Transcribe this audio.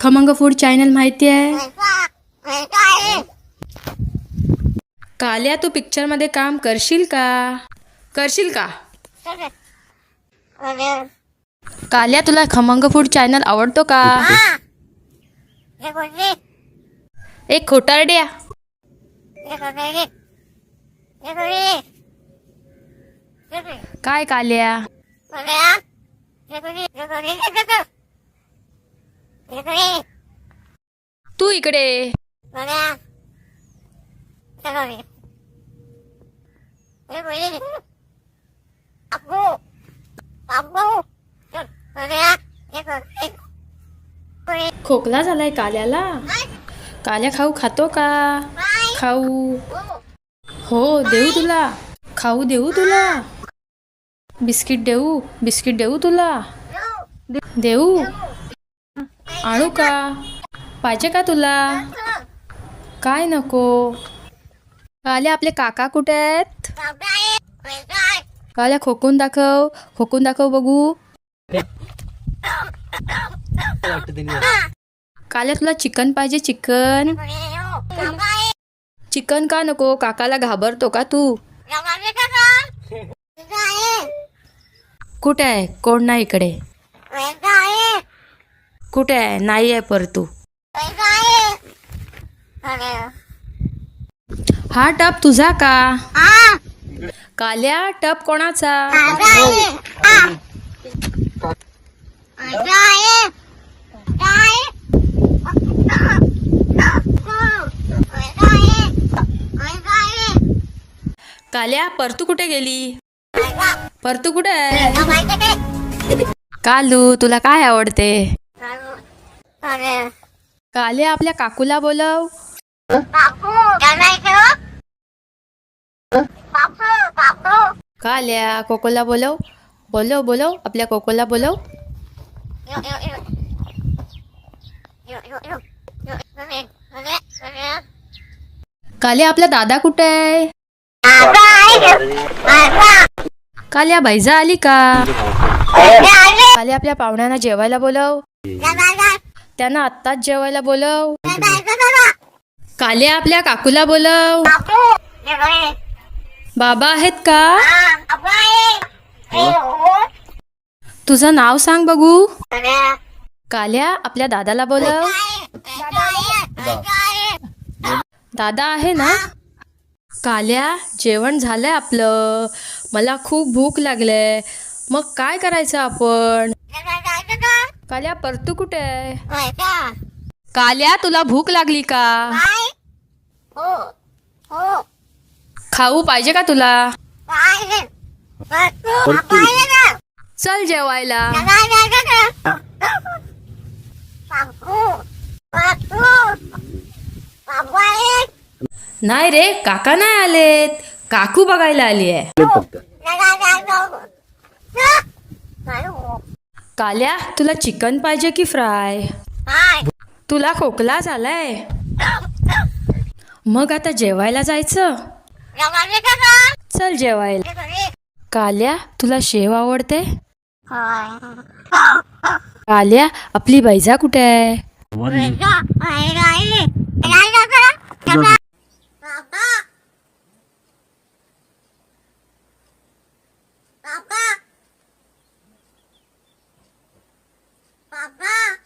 खमंग food channel माहिती आहे? काल्या, तू पिक्चर मध्ये काम करशील का? काल्या, तुला खमंग फूड चॅनल आवडतो का? एक खोटारड्या. काय काल्या? तू इकडे. खोकला झालाय काल्याला. काल्या खाऊ खातो का? खाऊ. हो, देऊ तुला. खाऊ देऊ तुला. बिस्किट देऊ तुला. देऊ. आणू का? पाहिजे का तुला? काय नको? काल्या, आपले काका कुठे आहेत? काल्या, खोकून दाखव बघू. काल्या, तुला चिकन पाहिजे? चिकन का नको? काकाला घाबरतो का तू? कुठे आहे? कोण नाही इकडे. कुठे आहे? नाही आहे परतू. हा टप तुझा का? काल्या, टप कोणाचा? काल्या, परतू कुठे गेली? परतू कुठे आहे? कालू, तुला काय आवडते? काल्या, आपल्या काकूला बोलव. काल्या, कोकोला बोलव. बोलव आपल्या कोकोला बोलव. काल्या, आपला दादा कुठे आहे? काल्या, बैजा आली का? काल्या, आपल्या पाहुण्यांना जेवायला बोलव. त्यांना आत्ताच जेवायला बोलव. काल्या, आपल्या काकूला बोलव. बाबा आहेत का? तुझं नाव सांग बघू. काल्या, आपल्या दादाला बोलव. दादा आहे ना? काल्या, जेवण झालंय आपलं. मला खूप भूक लागले. मग काय करायचं आपण? काल्या, परतू कुठे आहे? काल्या, तुला भूक लागली का? खाऊ पाहिजे का तुला? चल जेवायला. नाही रे, काका नाही आलेत. काकू बघायला आली आहे. काल्या, तुला चिकन पाहिजे की फ्राय? तुला खोकला झालाय. मग आता जेवायला जायचं. चल जेवायला. काल्या, तुला शेव आवडते? काल्या, आपली बैजा कुठे आहे? Papa.